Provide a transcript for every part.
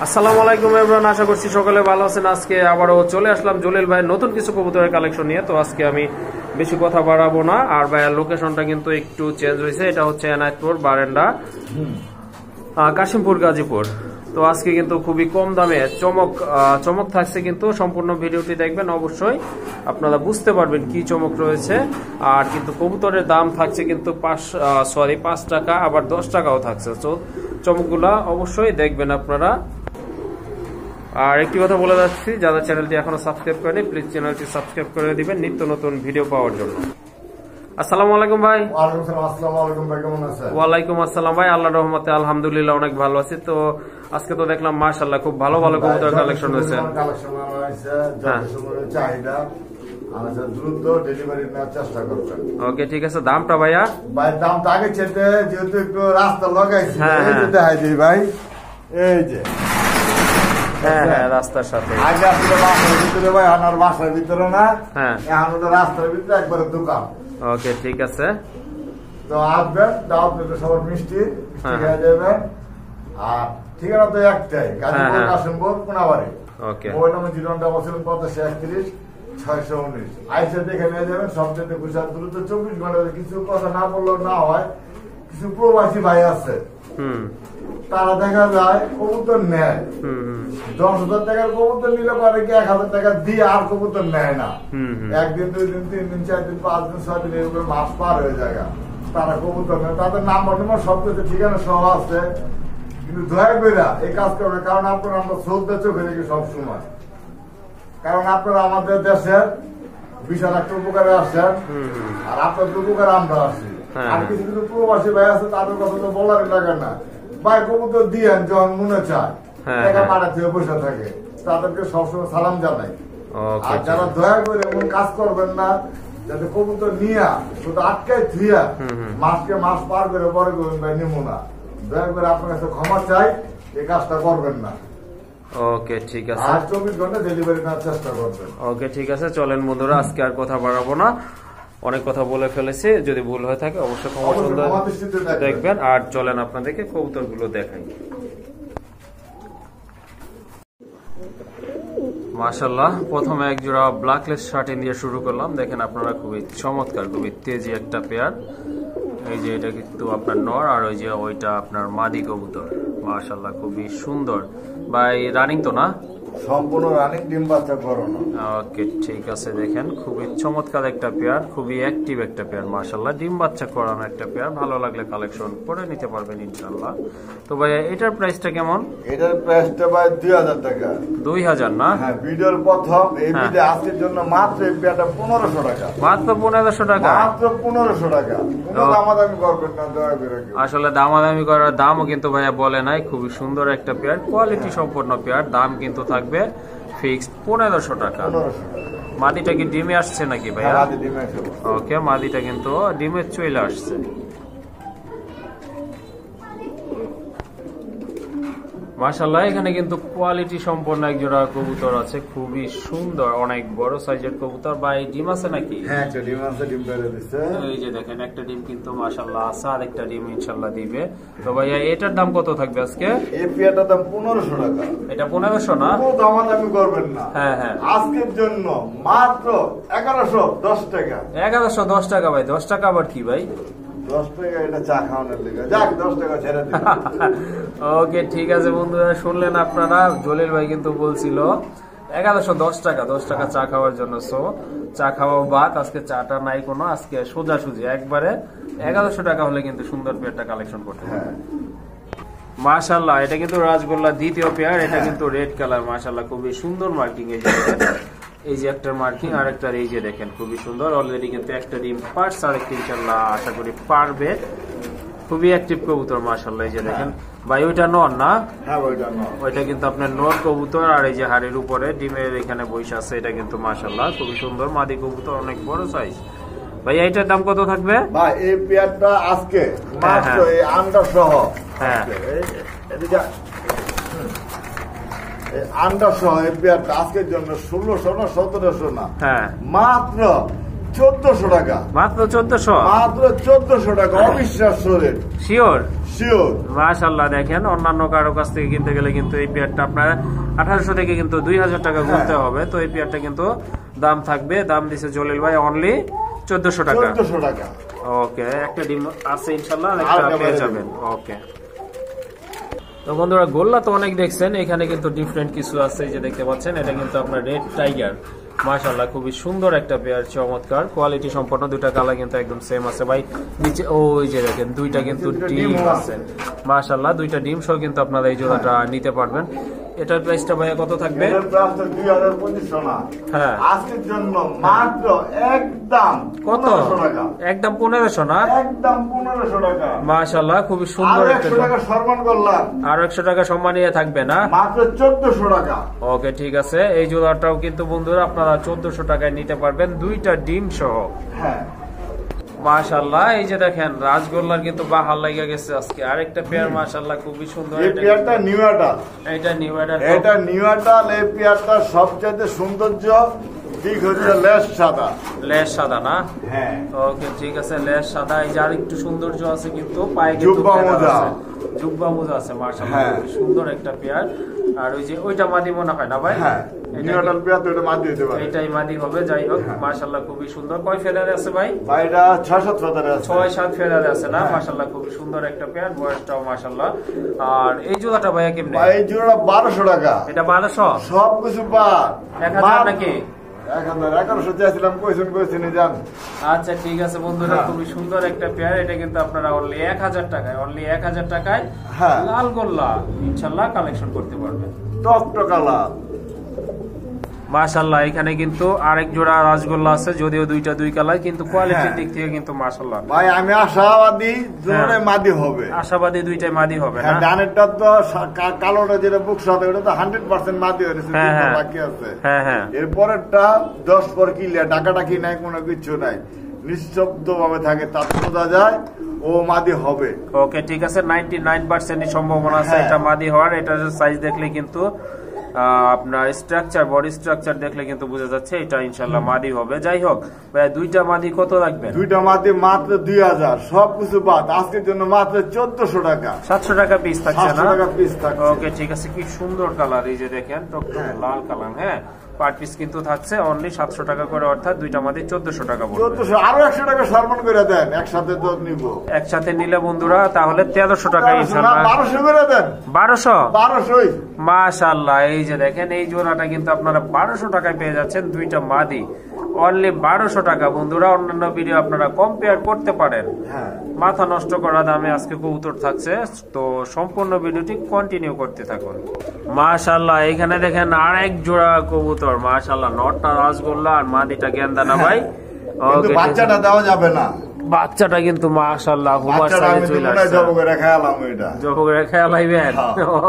আসসালামু আলাইকুম এভরিওয়ান, আশা করছি সকলে ভালো আছেন। আজকে আবারও চলে আসলাম জলিল ভাইয়ের নতুন কিছু কবুতরের কালেকশন নিয়ে। তো আজকে আমি বেশি কথা বাড়াবো না, আর ভাইয়ের লোকেশনটা কিন্তু একটু চেঞ্জ হয়েছে। এটা হচ্ছে এনায়েতপুর বারেন্ডা, কাশিমপুর, গাজীপুর। তো আজকে কিন্তু খুবই কম দামে চমক থাকছে, কিন্তু সম্পূর্ণ ভিডিওটি দেখবেন অবশ্যই আপনারা বুঝতে পারবেন কি চমক রয়েছে। আর কিন্তু কবুতরের দাম থাকছে কিন্তু 5 টাকা, আবার 10 টাকাও থাকছে। তো চমকগুলা অবশ্যই দেখবেন আপনারা। আর একটি কথা বলে যাচ্ছি, যারা চ্যানেলটি এখনো সাবস্ক্রাইব করেনি প্লিজ চ্যানেলটি সাবস্ক্রাইব করে দিবেন নিত্য নতুন ভিডিও পাওয়ার জন্য। আসসালামু আলাইকুম ভাই। ওয়ালাইকুম আসসালাম ভাই। আল্লাহর রহমতে আলহামদুলিল্লাহ অনেক ভালো আছি। তো আজকে তো দেখলাম মাশাআল্লাহ খুব ভালো ভালো কবুতর কালেকশন হয়েছে। ওকে, ঠিক আছে। দামটা ভাইয়া? ভাই দামটা আগে চেতে, যেহেতু একটু রাস্তা লাগাইছি ভাই, এই যে হ্যাঁ রাস্তার সাথে আগে আসলে বাসার ভিতরে ভাই, আমার বাসার ভিতরে না, হ্যাঁ এখন রাস্তার ভিতরে একবারে দোকান। ওকে, ঠিক আছে। তো আসবেন, দাও সবার মিষ্টি খেয়ে যাবেন। আর ঠিকানা তো একটাই, গাজীপুর কাশিমপুর কোনাবাড়ি। ওকে, মোবাইল নম্বর 08531 আইসা দেখে নিয়ে যাবেন। সবচেয়ে খুশি দ্রুত 24 ঘন্টা, কিছু কথা না বললেও না হয়। কিছু প্রবাসী ভাই আছে, তারা দেখা যায় কবুতর নেয় 10,000 টাকার কবুতর নিলে পারে কি 1,000 টাকা দিয়ে আর কবুতর নেয় না। একদিন, 2 দিন, 3 দিন, 4 দিন, 5 দিন, 6 দিন এরকম মাস পার হয়ে যায়, তারা কবুতর নেয়। তাদের নাম্বার সব কিছু ঠিকানা সহ আছে, কিন্তু দয়া করে এই কাজ করবে। কারণ আপনারা আমরা শ্রদ্ধা চোখে দেখি সবসময়, কারণ আপনারা আমাদের দেশের বিশাল একটা উপকারে আসছেন, আর আপনাদের উপকারে আমরা আসি। আর কিছু কিছু প্রবাসী ভাই আছে, তাদের কথা তো বলারই লাগে না। ভাই কবুতর দিয়েন যখন মনে চায়, টাকা পাঠাতে বসে থাকে, তাদেরকে সবসময় সালাম জানাই। আর যারা দয়া করে এমন কাজ করবেন না, যাতে কবুতর নিয়ে শুধু আটকায় থুইয়া মাসকে মাস পার করে পরে করবেন ভাই নিমো না, দয়া করে আপনার কাছে ক্ষমা চাই, এই কাজটা করবেন না। ওকে, ঠিক আছে। 24 ঘন্টা ডেলিভারি নেওয়ার চেষ্টা করবেন। ওকে, ঠিক আছে। চলেন বন্ধুরা, আজকে আর কথা বাড়াবো না, অনেক কথা বলে ফেলেছি। যদি ভুল হয়ে থাকে অবশ্যই ক্ষমা দেখবেন। আর চলেন আপনাদেরকে কবুতর গুলো দেখাই। মাশাআল্লাহ, প্রথমে এক জোড়া ব্ল্যাকলেস শার্টিন দিয়ে শুরু করলাম। দেখেন আপনারা, খুবই চমৎকার, খুবই তেজি একটা পেয়ার। এই যে এটা কিন্তু আপনার নর, আর ওই যে ওইটা আপনার মাদি কবুতর। মাশাআল্লাহ, খুবই সুন্দর। ভাই রানিং তো না? সম্পূর্ণ রানিং, ডিম বাচ্চা করানো। ওকে, ঠিক আছে। দেখেন খুবই চমৎকার একটা পেয়ার, খুবই অ্যাক্টিভ একটা পেয়ার। মাশাআল্লাহ, ডিম বাচ্চা করানো একটা পেয়ার। ভালো লাগলে কালেকশন করে নিতে পারবেন ইনশাআল্লাহ। তো ভাই এটার প্রাইসটা কেমন? এটার প্রাইসটা ভাই 2000 টাকা। 2000 না? হ্যাঁ, ভিডিওর প্রথম এই ভিডিও আজকের জন্য মাত্র এই পেয়ারটা 1500 টাকা। মাত্র 1500 টাকা? মাত্র 1500 টাকা। কোনো দামাদামি করবেন না দয়া করে। আসলে দামাদামি করার দামও কিন্তু ভাইয়া বলে নাই। খুবই সুন্দর একটা পেয়ার, কোয়ালিটি সম্পন্ন পেয়ার। দাম কিন্তু থাকবে ফিক্সড 1500 টাকা। মাদিটা কি ডিমে আসছে নাকি ভাইয়া? ওকে, মাদিটা কিন্তু ডিমে চলে আসছে। মাশাআল্লাহ, এখানে কিন্তু কোয়ালিটি সম্পন্ন এক জোড়া কবুতর আছে, খুবই সুন্দর, অনেক বড় সাইজের কবুতর। ভাই ডিম আছে নাকি? হ্যাঁ, ডিম আছে, ডিম পেড়ে দিচ্ছে। এই যে দেখেন, একটা ডিম কিন্তু মাশাআল্লাহ আছে, আর একটা ডিম ইনশাআল্লাহ দিবে। তো ভাইয়া এটার দাম কত থাকবে আজকে? এই পেয়ারটার দাম 1500 টাকা। এটা 1500 না? কোনো দামাদামি করবেন না। হ্যাঁ হ্যাঁ, আজকের জন্য মাত্র 1110 টাকা। 1110 টাকা ভাই? 10 টাকা আবার কি ভাই? 10 টাকা এটা চা খাওয়ানোর লেগে, যাক 10 টাকা ছেড়ে দিন। ওকে, ঠিক আছে বন্ধুরা, শুনলেন আপনারা, জলিল ভাই কিন্তু বলছিল 1110 টাকা, 10 টাকা চা খাওয়ার জন্য। সো চা খাওয়া বাদ, আজকে চাটা নাই কোনো, আজকে সোজাসুজি একবারে 1100 টাকা হলে কিন্তু সুন্দর পেয়ারটা কালেকশন করতে হবে। মাশাআল্লাহ, এটা কিন্তু রাজগোল্লা দ্বিতীয় পেয়ার। এটা কিন্তু রেড কালার। মাশাআল্লাহ, খুবই সুন্দর মার্কিং। এই যে একটা মার্কিং, আর একটা এই যে দেখেন খুবই সুন্দর। অলরেডি কিন্তু একটা ডিম পারছে, আরেকটা ইনশাআল্লাহ আশা করি পারবে। খুবই অ্যাক্টিভ কবুতর মাশাআল্লাহ। এই যে দেখেন ভাই, ওইটা নর না? হ্যাঁ, ওইটা নর। ওইটা কিন্তু আপনার নর কবুতর, আর এই যে হাড়ের উপরে ডিমের এখানে বসে আছে, এটা কিন্তু মাশাআল্লাহ খুবই সুন্দর মাদি কবুতর, অনেক বড় সাইজ। ভাই এইটার দাম কত থাকবে? ভাই এই পেয়ারটা আজকে মাত্র এই আন্ডার সহ, হ্যাঁ এদিকে আন্ডার সহ এই পেয়ারটা আজকের জন্য 1600 না 1700 না, হ্যাঁ মাত্র 1400 টাকা, মাত্র 1400, মাত্র 1400 টাকা, অবিশ্বাস্য রেট। Sure sure. মাশাআল্লাহ, দেখেন অন্যান্য কারো কাছ থেকে কিনতে গেলে কিন্তু এই পেয়ারটা আপনার 1800 থেকে কিন্তু 2000 টাকা গুনতে হবে। তো এই পেয়ারটা কিন্তু দাম থাকবে, দাম দিছে জলিল ভাই অনলি 1400 টাকা। 1400 টাকা। ওকে, একটা ডিম আছে ইনশাআল্লাহ, একটা পেয়ে যাবেন। ওকে, তো বন্ধুরা গোল্লা তো অনেক দেখছেন, এখানে কিন্তু ডিফারেন্ট কিছু আছে। এই যে দেখতে পাচ্ছেন, এটা কিন্তু আপনার রেড টাইগার। মাশাআল্লাহ, খুবই সুন্দর একটা পেয়ার, চমৎকার কোয়ালিটি সম্পন্ন। দুইটা কালার কিন্তু একদম সেম আছে ভাই। নিচে ওই যে দেখেন দুইটা কিন্তু ডিম আছে। মাশাআল্লাহ, দুইটা ডিম সহ কিন্তু আপনারা এই জোড়াটা নিতে পারবেন। এটার প্রাইসটা ভাইয়া কত থাকবে? এটার প্রাইস 2500 না। হ্যাঁ, আজকের জন্য মাত্র একদম কত? 1500 টাকা। একদম 1500 না? একদম 1500 টাকা। মাশাআল্লাহ, খুবই সুন্দর একটা। 100 টাকা সম্মান করলাম। আর 100 টাকা সম্মানীয় থাকবে না? মাত্র 1400 টাকা। ওকে, ঠিক আছে। এই জোড়াটাও কিন্তু বন্ধুরা আপনারা 1400 টাকায় নিতে পারবেন, দুইটা ডিম সহ। হ্যাঁ, মাশাআল্লাহ, এই যে দেখেন রাজগোল্লার কিন্তু বাহার লাগা গেছে আজকে। আরেকটা পেয়ার মাশাআল্লাহ খুবই সুন্দর। এই পেয়ারটা নিউ অ্যাডাল। এটা নিউ অ্যাডাল। এটা নিউ অ্যাডাল। এই পেয়ারটা সবচেয়ে সৌন্দর্য দিক হচ্ছে লেস সাদা। লেস সাদা না? হ্যাঁ। ওকে, ঠিক আছে, লেস সাদা। এই যে আরেকটু সৌন্দর্য আছে কিন্তু পায়ে কিন্তু জুব্বা মোজা। জুব্বা মোজা আছে মাশাআল্লাহ, হ্যাঁ। খুবই সুন্দর একটা পেয়ার। আর ওই যে ওইটা মাদি মনে হয় না ভাই? হ্যাঁ, নিউ অ্যাডাল পেয়ার তো এটা মাদি হতে পারে। এটাই মাদি হবে। যাই হোক, মাশাআল্লাহ খুবই সুন্দর। কয় ফেদারে আছে ভাই? ভাই এটা 6-7 ফেদারে আছে। 6-7 ফেদারে আছে না? মাশাআল্লাহ, খুবই সুন্দর একটা পেয়ার, বয়সটাও মাশাআল্লাহ। আর এই জোড়াটা ভাইয়া কেমনে? ভাই এই জোড়া 1200 টাকা। এটা 1200? সবকিছু বাদ। 1000 নাকি? 1100 চাইছিলাম, কইছেন জান। আচ্ছা, ঠিক আছে বন্ধুরা, খুবই সুন্দর একটা পেয়ার। এটা কিন্তু আপনারা অনলি 1000 টাকায়, অনলি 1000 টাকায় হ্যাঁ, লাল গোল্লা ইনশাআল্লাহ কালেকশন করতে পারবেন। টকটকা লাল। মাশাআল্লাহ, এখানে কিন্তু আরেক জোড়া রাজগোল্লা আছে, যদিও দুইটা দুই কালার, কিন্তু কোয়ালিটির দিক থেকে কিন্তু মাশাআল্লাহ ভাই আমি আশাবাদী জোরে মাদি হবে। আশাবাদী দুইটাই মাদি হবে না? ডানেরটা তো কালোটা যেটা বুক সাথে ওটা তো 100% মাদি হয়েছে, বাকি আছে। হ্যাঁ হ্যাঁ, এরপরেরটা 10 পর কিলিয়া, ডাকাডাকি নাই, কোনো কিছু নাই, নিঃশব্দ ভাবে থাকে, তার বোঝা যায় ও মাদি হবে। ওকে, ঠিক আছে, 99% সম্ভাবনা আছে এটা মাদি হওয়ার। এটার সাইজ দেখলে কিন্তু আপনার স্ট্রাকচার, বডি স্ট্রাকচার দেখলে কিন্তু বোঝা যাচ্ছে এটা ইনশাআল্লাহ মাদি হবে। যাই হোক ভাই, দুইটা মাদি কত রাখবেন? দুইটা মাদি মাত্র 2000, সবকিছু বাদ। আজকের জন্য মাত্র 1400 টাকা। 700 টাকা পিস থাকছে না? 700 টাকা পিস থাকছে। ওকে, ঠিক আছে, কি সুন্দর কালার। এই যে দেখেন টকটকে লাল কালার। হ্যাঁ, পার পিস কিন্তু থাকছে অনলি 700 টাকা করে, অর্থাৎ দুইটা মাদি 1400 টাকা পড়বে। 1400, আরো 100 টাকা সম্মান করে দেন, একসাথে তো নিব। একসাথে নিলে বন্ধুরা তাহলে 1300 টাকা ইনশাআল্লাহ। 1200 করে দেন। 1200? 1200। মাশাআল্লাহ, এই যে দেখেন এই জোড়াটা কিন্তু আপনারা 1200 টাকায় পেয়ে যাচ্ছেন, দুইটা মাদি অনলি 1200 টাকা। বন্ধুরা অন্যান্য ভিডিও আপনারা কম্পেয়ার করতে পারেন। মাথা নষ্ট করা দামে আজকে কবুতর থাকছে, তো সম্পূর্ণ ভিডিওটি কন্টিনিউ করতে থাকুন। মাশাআল্লাহ, এখানে দেখেন আরেক জোড়া কবুতর। মাশাআল্লাহ, নটটা রাজগোল্লা আর মাদিটা গেন্দা না ভাই? ওকে, বাচ্চাটা দেওয়া যাবে না। বাচ্চাটা কিন্তু মাশাআল্লাহ হুমার সাথে চলে আসছে। জব করে খাওয়ালাম এটা। জব করে খাওয়াইবেন?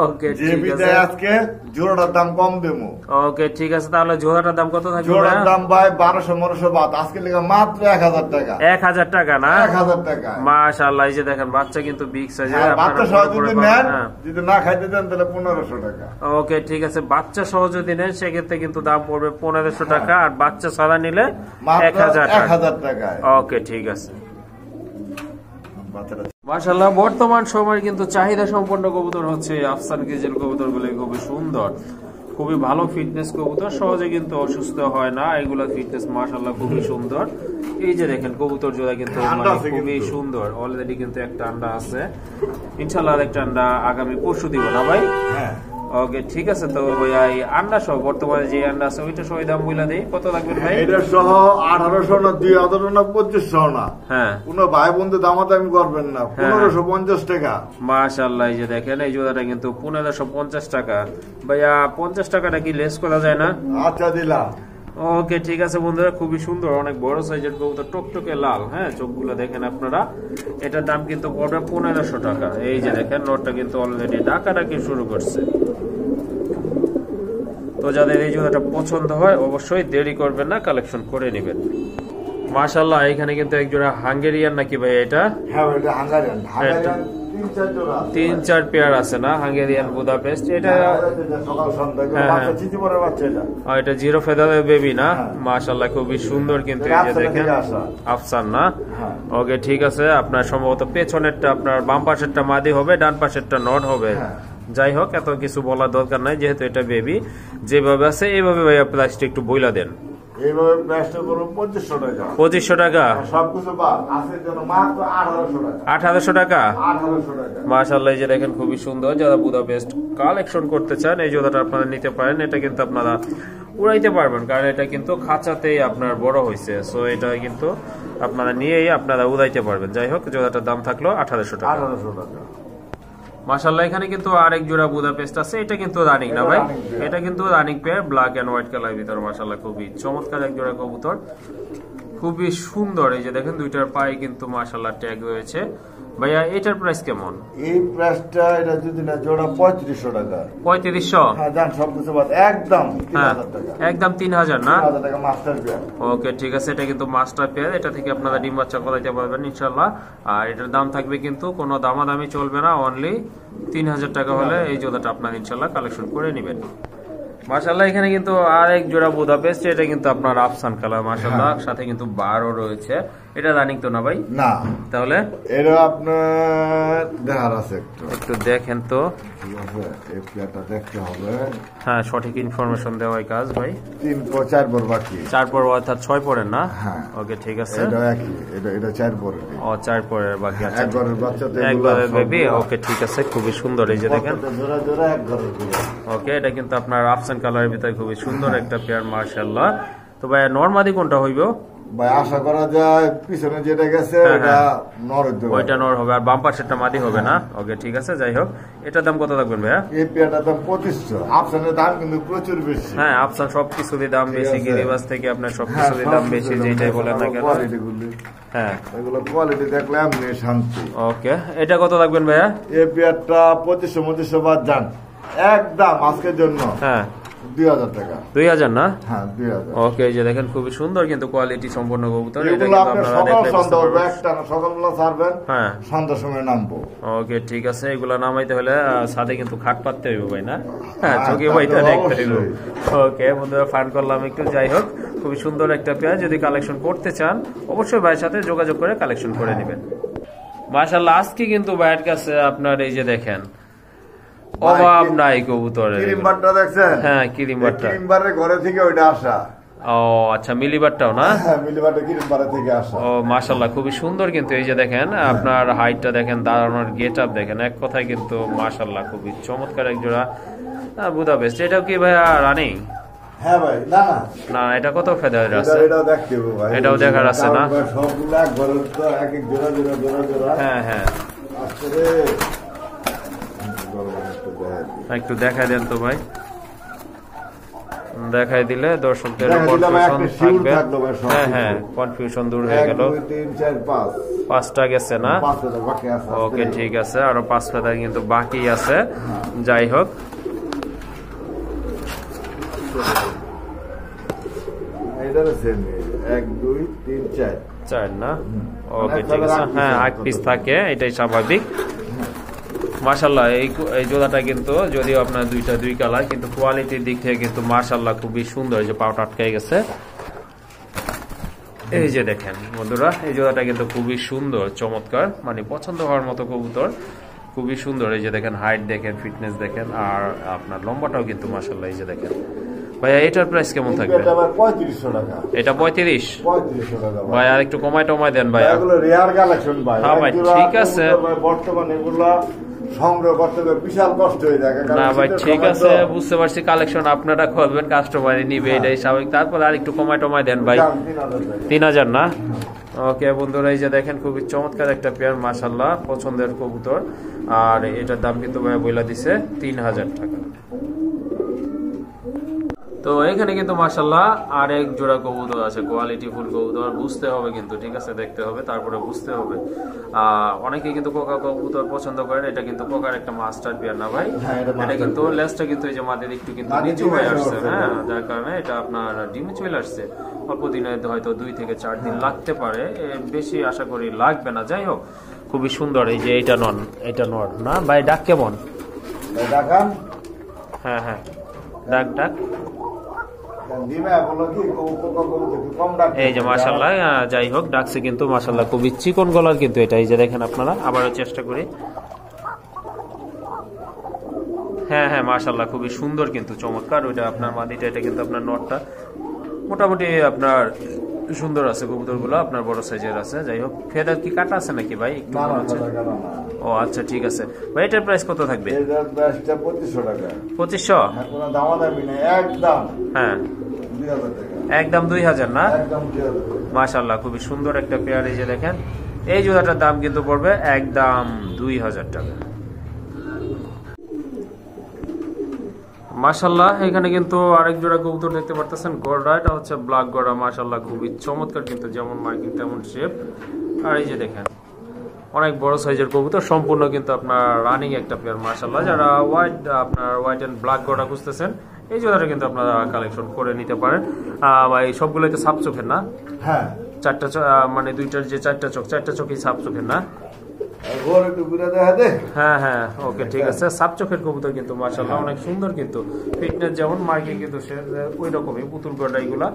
ওকে, ঠিক আছে। আজকে জোড়াটার দাম কম দেবো। ওকে, ঠিক আছে, তাহলে জোড়াটার দাম কত থাকবে? জোড়ার দাম ভাই 1200-1500 বাদ, আজকে লেগে মাত্র 1000 টাকা। 1000 টাকা না? 1000 টাকা। মাশাআল্লাহ, এই যে দেখেন বাচ্চা কিন্তু বিগ সাইজের। বাচ্চা সহ যদি নেন, যদি না খাইতে দেন তাহলে 1500 টাকা। ওকে, ঠিক আছে, বাচ্চা সহ যদি নেন সেক্ষেত্রে কিন্তু দাম পড়বে 1500 টাকা, আর বাচ্চা ছাড়া নিলে 1000 টাকা। ওকে, ঠিক আছে। মাশাআল্লাহ, বর্তমান সময়ের কিন্তু চাহিদা সম্পন্ন কবুতর হচ্ছে আফসান কেজেল কবুতর গুলো, খুবই সুন্দর, খুবই ভালো ফিটনেস কবুতর, সহজে কিন্তু অসুস্থ হয় না। এগুলা ফিটনেস মাশাআল্লাহ খুবই সুন্দর। এই যে দেখেন কবুতর জোড়া কিন্তু খুবই সুন্দর। অলরেডি কিন্তু একটা আন্ডা আছে, ইনশাআল্লাহ আরেকটা আন্ডা আগামী পরশু দিব না ভাই? হ্যাঁ। ওকে, ঠিক আছে। তো ভাইয়া এই আন্ডা সহ বর্তমানে যে আন্ডা আছে ওইটা সহ দাম বইলা দেই, কত লাগবে ভাই? এটা সহ 1800 না, 2000 না, 2500 না। হ্যাঁ, কোন ভাই বন্ধু দামাদামি করবেন না, 1550 টাকা। মাশাআল্লাহ, এই যে দেখেন এই জোড়াটা কিন্তু 1550 টাকা। ভাইয়া 50 টাকাটা কি লেস করা যায় না? আচ্ছা, দিলাম। ওকে, ঠিক আছে বন্ধুরা, খুবই সুন্দর, অনেক বড় সাইজের কবুতর, টকটকে লাল। হ্যাঁ, চোখগুলো দেখেন আপনারা। এটার দাম কিন্তু পড়বে 1500 টাকা। এই যে দেখেন নোটটা কিন্তু অলরেডি ডাকাডাকি শুরু করছে। তো যাদের এই জোড়াটা পছন্দ হয় অবশ্যই দেরি করবেন না, কালেকশন করে নেবেন। মাশাআল্লাহ, এখানে কিন্তু এক জোড়া হাঙ্গেরিয়ান নাকি ভাই এটা? হ্যাঁ, এটা হাঙ্গারিয়ান। 3-4 জোড়া আছে। 3-4 পেয়ার আছে না হাঙ্গেরিয়ান বুদাপেস্ট। এটা সকাল সন্ধ্যা হ্যাঁ, বাচ্চা চিঠি পরে বাচ্চা এটা। এটা জিরো ফেদারের বেবি না? হ্যাঁ। মাশাআল্লাহ খুবই সুন্দর কিন্তু এই যে আফসান দেখেন থেকে আসা। আফসান না? হ্যাঁ। ওকে ঠিক আছে। আপনার সম্ভবত পেছনেরটা আপনার বাম পাশেরটা মাদি হবে, ডান পাশেরটা নট হবে। হ্যাঁ। যাই হোক এত কিছু বলার দরকার নাই, যেহেতু এটা বেবি যেভাবে আছে এইভাবে ভাইয়া প্লাস্টিক একটু বইলা দেন। এইভাবে প্রাইসটা করো 2500 টাকা। 2500 টাকা? সবকিছু বাদ আছে জন্য মাত্র 1800 টাকা। 1800 টাকা? 1800 টাকা। মাশাআল্লাহ এই যে দেখেন খুবই সুন্দর। যারা বুদাপেস্ট কালেকশন করতে চান এই জোড়াটা আপনারা নিতে পারেন। এটা কিন্তু আপনারা উড়াইতে পারবেন, কারণ এটা কিন্তু খাঁচাতেই আপনার বড় হয়েছে। সো এটা কিন্তু আপনারা নিয়েই আপনারা উড়াইতে পারবেন। যাই হোক জোড়াটার দাম থাকলো 1800 টাকা। 1800 টাকা। মাশাআল্লাহ এখানে কিন্তু আরেক জোড়া বুদাপেস্ট আছে। এটা কিন্তু রানিং না ভাই? এটা কিন্তু running pair, black and white কালারের ভিতর। মাশাআল্লাহ খুবই চমৎকার এক জোড়া কবুতর, খুবই সুন্দর। এই যে দেখেন দুইটার পায়ে কিন্তু মাশাআল্লাহ ট্যাগ রয়েছে। ভাইয়া এটার প্রাইস কেমন? এই প্রাইসটা এটা যদি না জোড়া 3500 টাকা। 3500? হ্যাঁ জান সবকিছু বাদ একদম হ্যাঁ 3000 টাকা। একদম 3000 না? 3000 টাকা মাস্টার পেয়ার। ওকে ঠিক আছে। এটা কিন্তু মাস্টার পেয়ার, এটা থেকে আপনারা ডিম বাচ্চা করাইতে পারবেন ইনশাআল্লাহ। আর এটার দাম থাকবে কিন্তু কোনো দামাদামি চলবে না, অনলি 3000 টাকা হলে এই জোড়াটা আপনারা ইনশাআল্লাহ কালেকশন করে নেবেন। মাশাআল্লাহ এখানে কিন্তু আরেক জোড়া বুদাপেস্ট, এটা কিন্তু আপনার আফসান কালার মাশাআল্লাহ, সাথে কিন্তু 12 রয়েছে। এটা রানিং তো না ভাই? না তাহলে এটা আপনার দেখার আছে একটু দেখেন তো। ঠিক আছে এই পেয়ারটা দেখতে হবে। হ্যাঁ সঠিক ইনফরমেশন দেওয়াই কাজ ভাই। 3-4 পর বাকি। 4 পর অর্থাৎ 6 পরের না? হ্যাঁ। ওকে ঠিক আছে। এটা একই, এটা 4 পরের। ও 4 পরের বাকি আছে। একবারের বাচ্চাতে একবারের বেবি। ওকে ঠিক আছে, খুবই সুন্দর। এই যে দেখেন জোড়া জোড়া এক ঘরের পুরো। ওকে এটা কিন্তু আপনার আফসান কালারের ভিতরে খুবই সুন্দর একটা পেয়ার মাশাআল্লাহ। তো ভাই নরমাদি কোনটা হইব ভাই? আশা করা যায় পিছনে যেটা গেছে এটা নর হইতে পারে। ওইটা নর হবে, আর বাম পাশেরটা মাদি হবে না? ওকে ঠিক আছে। যাই হোক এটার দাম কত থাকবেন ভাইয়া? এই পেয়ারটার দাম 2500। আফসানের দাম কিন্তু প্রচুর বেশি। হ্যাঁ আফসান সবকিছুরই দাম বেশি, গিরিবাস থেকে আপনার সবকিছুরই দাম বেশি, যেটাই বলেন না কেন। কোয়ালিটি গুলি, হ্যাঁ এগুলো কোয়ালিটি দেখলে এমনি শান্তি। ওকে এটা কত থাকবেন ভাইয়া? এই পেয়ারটা 2500 বাদ যান একদম আজকের জন্য। হ্যাঁ 2000 টাকা। 2000 না? হ্যাঁ 2000। ওকে এই যে দেখেন খুবই সুন্দর কিন্তু কোয়ালিটি সম্পন্ন কবুতর। এটা এগুলো কিন্তু আপনি আপনারা সকাল দেখলে বুঝতে সন্ধ্যা পারবেন। একটা না সকালবেলা ছাড়বেন, হ্যাঁ সন্ধ্যার সময় নামবো। ওকে ঠিক আছে। এগুলা নামাইতে হলে সাথে কিন্তু খাট পাততে হইব ভাই না? হ্যাঁ চোখে বইটা দেখতে হইব। ওকে বন্ধুরা ফান করলাম একটু। যাই হোক খুবই সুন্দর একটা পেয়ার, যদি কালেকশন করতে চান অবশ্যই ভাইয়ের সাথে যোগাযোগ করে কালেকশন করে নেবেন। মাশাআল্লাহ আজকে কিন্তু ভাইয়ের কাছে আপনার এই যে দেখেন অভাব নাই কবুতরের। কিরিমবারটা দেখছেন? হ্যাঁ কিরিমবারটা। কিরিমবারের ঘরে থেকে ওইটা আসা। ও আচ্ছা মিলিবারটাও না? হ্যাঁ মিলিবারটা কিরিমবারের থেকে আসা। ও মাশাআল্লাহ খুবই সুন্দর কিন্তু এই যে দেখেন আপনার হাইটটা দেখেন, দাঁড়ানোর গেট আপ দেখেন, এক কথায় কিন্তু মাশাআল্লাহ খুবই চমৎকার এক জোড়া বুদাপেস্ট। এটাও কি ভাইয়া রানিং? হ্যাঁ ভাই না না না এটা কত ফেদার আছে? এটাও দেখতে হবে ভাই। এটাও দেখার আছে না? সবগুলা ঘরের তো এক এক জোড়া জোড়া জোড়া জোড়া। হ্যাঁ হ্যাঁ আসলে একটু দেখাই দেন তো ভাই। দেখাই দিলে দর্শকদের দেখাই দিলে ভাই কনফিউশন একটা শিউর থাকবে। থাকলো ভাই সব হ্যাঁ কিছু। হ্যাঁ কনফিউশন দূর হয়ে 1 গেল। 2 3 4 5 5টা গেছে না? 5 ফেদার বাকি আছে। ওকে ঠিক আছে, আরো 5 ফেদার কিন্তু বাকি আছে। যাই হোক এটার সেম 1 2 3 4 4 না? ওকে ঠিক আছে। হ্যাঁ 8 পিস থাকে, এটাই স্বাভাবিক। মাশাআল্লাহ এই জোড়াটা কিন্তু যদিও আপনার দুই কালার, কিন্তু কোয়ালিটির দিক থেকে কিন্তু মাশাআল্লাহ খুবই সুন্দর। এই যে পাউটা আটকে গেছে, এই যে দেখেন বন্ধুরা এই জোড়াটা কিন্তু খুবই সুন্দর চমৎকার, মানে পছন্দ হওয়ার মতো কবুতর, খুবই সুন্দর। এই যে দেখেন হাইট দেখেন, ফিটনেস দেখেন, আর আপনার লম্বাটাও কিন্তু মাশাআল্লাহ। এই যে দেখেন ভাইয়া এটার প্রাইস কেমন থাকবে? এটা ভাই 3500 টাকা। এটা 35? 3500 টাকা ভাই আর একটু কমাই দেন ভাই। এগুলো রেয়ার কালেকশন ভাই। হ্যাঁ ভাই, একজোড়া ঠিক আছে। কবুতর ভাই বর্তমানে এগুলা সংগ্রহ করতে গেলে বিশাল কষ্ট হয়ে যায়। কারণ না ভাই শীতের ঠিক সময় আছে, তো বুঝতে পারছি কালেকশন আপনারা করবেন, কাস্টমারই নিবে, এটাই স্বাভাবিক। তারপর আর একটু কমাই দেন ভাই। দাম 3000 টাকা। 3000 না? ওকে বন্ধুরা এই যে দেখেন খুবই চমৎকার একটা পেয়ার মাশাআল্লাহ, পছন্দের কবুতর। আর এটার দাম কিন্তু ভাই বইলা দিছে 3000 টাকা। তো এখানে কিন্তু মাশাআল্লাহ আরেক জোড়া কবুতর আছে, কোয়ালিটি ফুল কবুতর। বুঝতে হবে কিন্তু, ঠিক আছে, দেখতে হবে তারপরে বুঝতে হবে। অনেকে কিন্তু কোকা কবুতর পছন্দ করেন। এটা কিন্তু কোকার একটা মাস্টার পেয়ার না ভাই? এটা কিন্তু লেজটা কিন্তু এই যে মাদের একটু কিন্তু নিচু হয়ে আসছে, হ্যাঁ, যার কারণে এটা আপনার ডিমে চলে আসছে। অল্প দিনে হয়তো 2 থেকে 4 দিন লাগতে পারে, বেশি আশা করি লাগবে না। যাই হোক খুবই সুন্দর। এই যে এটা নর না ভাই, ডাক কেমন? দেখান। হ্যাঁ হ্যাঁ, ডাক ডাক। এই যে মাশাআল্লাহ, যাই হোক ডাকছে কিন্তু মাশাআল্লাহ খুবই চিকন গলার কিন্তু এটা। এই যে দেখেন আপনারা, আবারও চেষ্টা করি। হ্যাঁ হ্যাঁ মাশাআল্লাহ খুবই সুন্দর কিন্তু, চমৎকার। ওইটা আপনার মাদিটা, এটা কিন্তু আপনার নটটা মোটামুটি আপনার সুন্দর আছে। কবুতরগুলো আপনার বড় সাইজের আছে। যাই হোক, ফেদার কি কাটা আছে নাকি ভাই? ও আচ্ছা ঠিক আছে ভাই। এটার প্রাইস কত থাকবে? 2500 টাকা। 2500? হ্যাঁ একদম 2000 না? মাশাআল্লাহ খুবই সুন্দর একটা পেয়ার। এই যে দেখেন, এই জোড়াটার দাম কিন্তু পড়বে একদম 2000 টাকা। মাশাআল্লাহ এখানে কিন্তু আরেক জোড়া কবুতর দেখতে পারতেছেন, গড়া। এটা হচ্ছে ব্ল্যাক গড়া। মাশাআল্লাহ খুবই চমৎকার কিন্তু, যেমন মার্কিং তেমন শেপ। আর এই যে দেখেন অনেক বড় সাইজের কবুতর, সম্পূর্ণ কিন্তু আপনার রানিং একটা পেয়ার। মাশাআল্লাহ যারা হোয়াইট এন্ড ব্ল্যাক গড়া খুঁজতেছেন, এই জোড়াটা কিন্তু আপনারা কালেকশন করে নিতে পারেন। ভাই সবগুলোতে সাপ চোখের না? হ্যাঁ, চারটা মানে দুইটার যে চারটা চোখই সাপ চোখের না? হ্যাঁ হ্যাঁ ওকে ঠিক আছে। সাপ চোখের কবুতর কিন্তু মাশাআল্লাহ অনেক সুন্দর কিন্তু, ফিটনেস যেমন মার্কিং কিন্তু সে ওই রকমই, পুতুল গড়া এগুলা।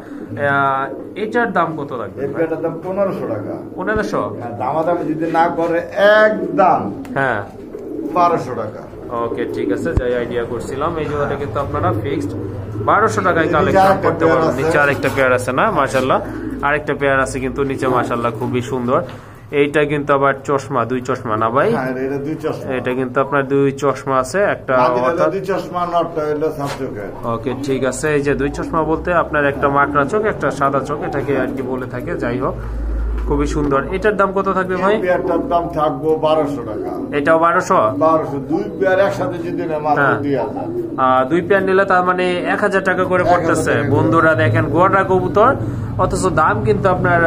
এটার দাম কত লাগবে? এটার দাম 1500 টাকা। 1500? দামাদামি যদি না করে একদম হ্যাঁ 1200 টাকা। ওকে ঠিক আছে, যাই আইডিয়া করছিলাম। এই জোড়াটা কিন্তু আপনারা ফিক্সড 1200 টাকায় কালেকশন করতে পারবেন। নিচে আরেকটা পেয়ার আছে না? মাশাআল্লাহ আরেকটা পেয়ার আছে কিন্তু নিচে, মাশাআল্লাহ খুবই সুন্দর। এইটা কিন্তু আবার চশমা, দুই চশমা না ভাই? হ্যাঁ এটা দুই চশমা। এটা কিন্তু আপনার দুই চশমা আছে, একটা দুই চশমা, নটটা হলো সাপ চোখের। ওকে ঠিক আছে। এই যে দুই চশমা বলতে আপনার একটা মাকড়া চোখ, একটা সাদা চোখ, এটাকে আর কি বলে থাকে। যাই হোক খুবই সুন্দর। এটার দাম কত থাকবে ভাই? পেয়ারটার দাম থাকবো 1200 টাকা। এটাও 1200? দুই পেয়ার একসাথে যদি না মাত্র 2000। দুই পেয়ার নিলে তার মানে 1000 টাকা করে পড়তেছে। বন্ধুরা দেখেন গোড়া কবুতর, অথচ দাম কিন্তু আপনার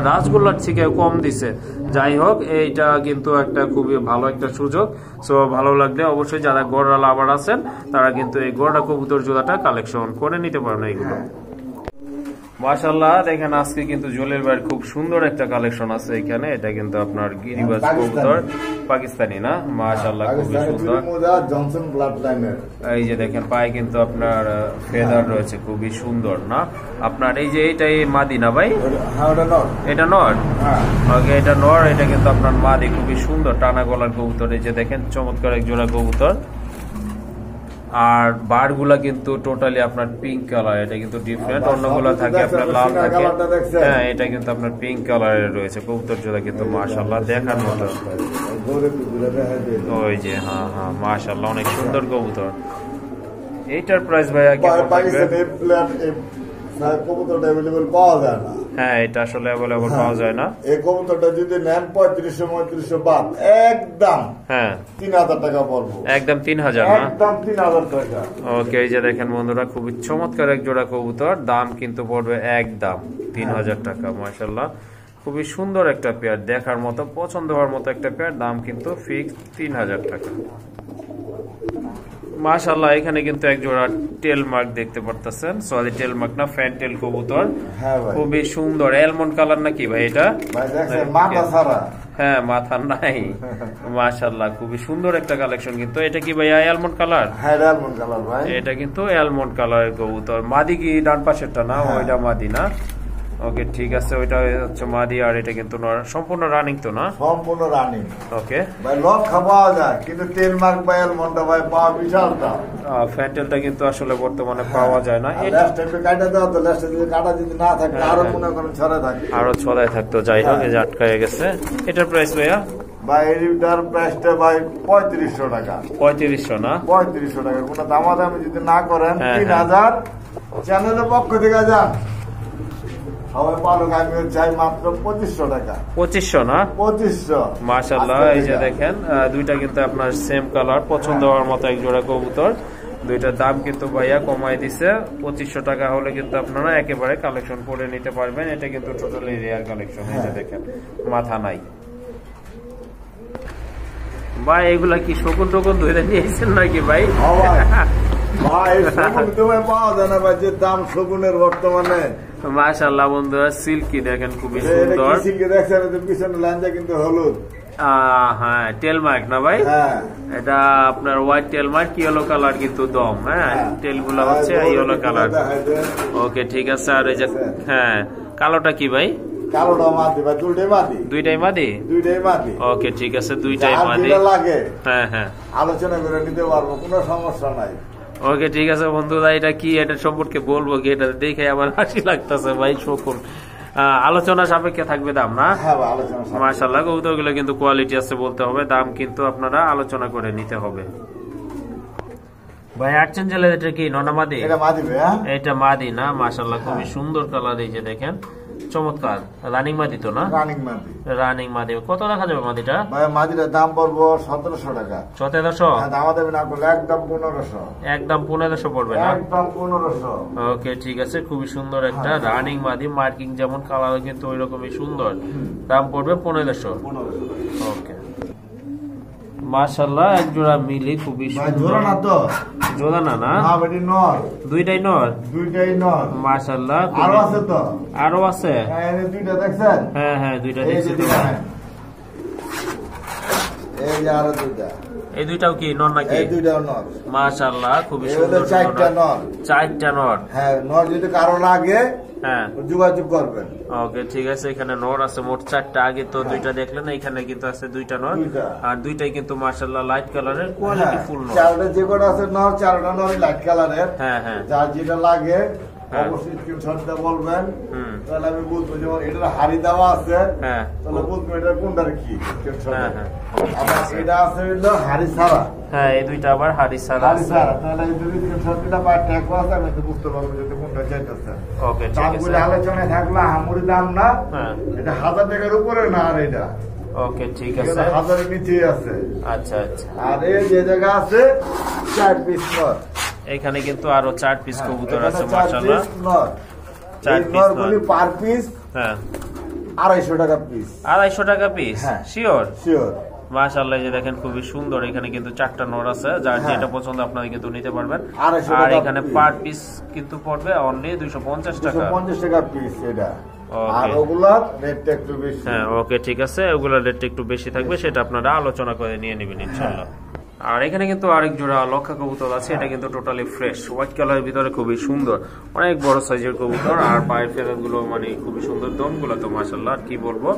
রাজগোল্লার থেকে কম দিছে। যাই হোক এইটা কিন্তু একটা খুবই ভালো একটা সুযোগ। সো ভালো লাগলে অবশ্যই যারা গোড়া লাভার আছেন তারা কিন্তু এই গোড়া কবুতর জোড়াটা কালেকশন করে নিতে পারেন এইগুলো। মাশাআল্লাহ দেখেন আজকে কিন্তু জলিল ভাইয়ের খুব সুন্দর একটা কালেকশন আছে এখানে। এটা কিন্তু আপনার গিরিবাজ কবুতর, পাকিস্তানি না? মাশাআল্লাহ খুবই সুন্দর। জনসন ব্লাড লাইনের। এই যে দেখেন পায়ে কিন্তু আপনার ফেদার রয়েছে, খুবই সুন্দর না? আপনার এই যে এইটাই মাদি না ভাই? হ্যাঁ ওটা নর। এটা নর? হ্যাঁ ওকে এটা নর। এটা কিন্তু আপনার মাদি, খুবই সুন্দর টানা গলার কবুতর। এই যে দেখেন চমৎকার এক জোড়া কবুতর। আর বারগুলা কিন্তু টোটালি আপনার পিঙ্ক কালার, এটা কিন্তু ডিফারেন্ট। অন্যগুলা থাকে আপনার লাল থাকে, হ্যাঁ এটা কিন্তু আপনার পিঙ্ক কালারের রয়েছে কবুতর জোড়া কিন্তু মাশাআল্লাহ দেখার মতো। ওই যে হ্যাঁ হ্যাঁ মাশাআল্লাহ অনেক সুন্দর কবুতর। এইটার প্রাইস ভাইয়া কেমন থাকবে? কবুতরটা अवेलेबल পাওয়া যায় না। হ্যাঁ এটা আসলে अवेलेबल পাওয়া যায় না। এই কবুতরটা যদি নেন 3500 বাদ একদম হ্যাঁ 3000 টাকা পড়বে। একদম 3000 না? একদম 3000 টাকা। ওকে এই যে দেখেন বন্ধুরা খুবই চমৎকার এক জোড়া কবুতর, দাম কিন্তু পড়বে একদম 3000 টাকা। মাশাআল্লাহ খুবই সুন্দর একটা পেয়ার, দেখার মতো পছন্দ হওয়ার মতো একটা পেয়ার, দাম কিন্তু ফিক্স 3000 টাকা। মাশাআল্লাহ এখানে কিন্তু এক জোড়া টেল মার্ক দেখতে পারতেছেন, সরি টেল মার্ক না ফ্যান টেল কবুতর। হ্যাঁ ভাই খুবই সুন্দর অ্যালমন্ড কালার নাকি ভাই এটা? ভাই দেখেন মাথা ছাড়া। হ্যাঁ মাথা নাই। মাশাআল্লাহ খুবই সুন্দর একটা কালেকশন কিন্তু। এটা কি ভাই অ্যালমন্ড কালার? হ্যাঁ অ্যালমন্ড কালার ভাই। এটা কিন্তু অ্যালমন্ড কালারের কবুতর। মাদি কি ডান পাশেরটা না? ওইটা মাদি না? ওকে ঠিক আছে, ওইটা হচ্ছে মাদি। আর এটা কিন্তু সম্পূর্ণ রানিং তো না? সম্পূর্ণ রানিং। ওকে ভাই লক খাওয়া যায় কিন্তু টেল মার্ক ভাই অ্যালমন্ডটা ভাই পাওয়া বিশাল দাম। ফ্যান্টেলটা কিন্তু আসলে বর্তমানে পাওয়া যায় না। এটা লাস্টে কাটা দাও তো, লাস্টে যদি কাটা যদি না থাকে আরো মনে করেন ছড়ায় থাকে, আরো ছড়ায় থাকতো। যাই হোক এই যে আটকায় গেছে। এটার প্রাইস ভাইয়া? ভাই এটার প্রাইসটা ভাই 3500 টাকা। 3500 না? 3500 টাকা। কোনো দামাদামি যদি না করেন 3000 চ্যানেলের পক্ষ থেকে যান সবাই পালক। আমি চাই মাত্র 2500 টাকা। 2500 না? 2500। মাশাআল্লাহ এই যে দেখেন দুইটা কিন্তু আপনার সেম কালার, পছন্দ হওয়ার মতো এক জোড়া কবুতর। দুইটার দাম কিন্তু ভাইয়া কমাই দিছে। 2500 টাকা হলে কিন্তু আপনারা একেবারে কালেকশন করে নিতে পারবেন। এটা কিন্তু টোটালি রেয়ার কালেকশন। এই যে দেখেন মাথা নাই ভাই। এগুলা কি শকুন টকুন ধরে নিয়েছেন নাকি ভাই? ভাই শকুন তো পাওয়া যায় না ভাই, যে দাম শকুনের বর্তমানে। মাশাআল্লাহ বন্ধুরা সিল্কি দেখেন খুবই সুন্দর। সিল্কি দেখছেন পিছনে লাইনটা কিন্তু হলুদ। হ্যাঁ টেল মার্ক না ভাই? হ্যাঁ এটা আপনার হোয়াইট টেল মার্ক, ইয়েলো কালার কিন্তু দম। হ্যাঁ টেল গুলো হচ্ছে ইয়েলো কালার। ওকে ঠিক আছে। আর এই যে হ্যাঁ কালোটা কি ভাই? কালোটা মাদি ভাই, দুইটাই মাদি। ওকে ঠিক আছে, দুইটাই মাদি লাগে। হ্যাঁ হ্যাঁ আলোচনা করে নিতে পারবো, কোনো সমস্যা নাই। ওকে ঠিক আছে বন্ধুরা, এটা কি এটা সম্পর্কে বলবো কি, এটা দেখে আমার হাসি লাগতেছে ভাই। সকল আলোচনা সাপেক্ষে থাকবে দাম না? হ্যাঁ ভাই আলোচনা সাপেক্ষে। মাশাআল্লাহ কবুতরগুলো কিন্তু কোয়ালিটি আছে বলতে হবে, দাম কিন্তু আপনারা আলোচনা করে নিতে হবে। ভাই আর্চেঞ্জেল এটা কি ননা মাদি? এটা মাদি ভাই। এটা মাদি না? মাশাআল্লাহ খুবই সুন্দর কালার, এই যে দেখেন চমৎকার। রানিং মাদি তো না? রানিং মাদি। কত রাখা যাবে মাদিটা? ভাই মাদিটার দাম পড়বো 1700 টাকা। 1700? দাম দেবেন না করলে একদম 1500। একদম 1500 পড়বে না? একদম 1500। ওকে ঠিক আছে, খুবই সুন্দর একটা রানিং মাদি, মার্কিং যেমন কালার কিন্তু ওই রকমই সুন্দর। দাম পড়বে 1500। ওকে মাশাআল্লাহ এক জোড়া মিলি খুবই সুন্দর। জোড়া না তো? জোড়া না না? হ্যাঁ বেটি নর। দুইটাই নর? দুইটাই নর। মাশাআল্লাহ। আরো আছে তো? আরো আছে? হ্যাঁ এই দুইটা দেখছেন? হ্যাঁ হ্যাঁ দুইটা দেখছি। এই যে আরো দুইটা। এই দুইটাও কি নর নাকি? এই দুইটাও নর। মাশাআল্লাহ খুবই সুন্দর। চারটা নর। চারটা নর? হ্যাঁ নর যদি কারো লাগে হ্যাঁ যোগাযোগ করবেন। ওকে ঠিক আছে, এখানে নর আছে মোট 4টা। আগে তো 2টা দেখলেন, এখানে কিন্তু আছে 2টা নর, আর 2টাই কিন্তু মাশাআল্লাহ লাইট কালারের, কোয়ালিটি ফুল নর। 4টা যে কোটা আছে নর, 4টা নর লাইট কালারের। হ্যাঁ হ্যাঁ যার যেটা লাগে অবশ্যই স্ক্রিনশট দিয়ে বলবেন, তাহলে আমি বুঝবো। যেমন এটার হাড়ি দেওয়া আছে, হ্যাঁ তাহলে বুঝবো এটা কোনটার কি। আবার এটা আছে হলো হাড়ি ছাড়া। হ্যাঁ এই দুইটা আবার হাড়ি ছাড়া আছে। তাহলে এই দুই স্ক্রিনশট দিলে বা ট্যাগ করা আছে, আমি তো বুঝতে পারবো যে কোনটা চাইতেছে। ওকে ঠিক আছে। দামগুলো আলোচনায় থাকলে হামুরি দাম না। হ্যাঁ এটা 1000 টাকার উপরে না। আর এটা ওকে ঠিক আছে, 1000 এর নিচে আছে। আচ্ছা আচ্ছা। আর এই যে জায়গা আছে 4 পিস নর। এখানে কিন্তু আরো 4 পিস কবুতর আছে মাশাআল্লাহ। 4 পিস নর পার পিস হ্যাঁ 250 টাকা পিস। 250 টাকা পিস? শিওর? শিওর। মাশাআল্লাহ এই যে দেখেন খুবই সুন্দর। এখানে কিন্তু 4টা নর আছে, যার যেটা পছন্দ আপনারা কিন্তু নিতে পারবেন। আর এখানে পার পিস কিন্তু পড়বে অনলি 250 টাকা। 250 টাকা পিস এটা। আর ওগুলা রেটটা একটু বেশি। হ্যাঁ ওকে ঠিক আছে, ওগুলা রেটটা একটু বেশি থাকবে, সেটা আপনারা আলোচনা করে নিয়ে নেবেন ইনশাআল্লাহ। আর এখানে কিন্তু আরেক জোড়া লক্ষা কবুতর আছে, এটা কিন্তু টোটালি ফ্রেশ হোয়াইট কালারের ভিতরে, খুবই সুন্দর, অনেক বড় সাইজের কবুতর। আর পায়ের ফেদার গুলো মানে খুবই সুন্দর, দম গুলো তো মাশাআল্লাহ আর কি বলবো।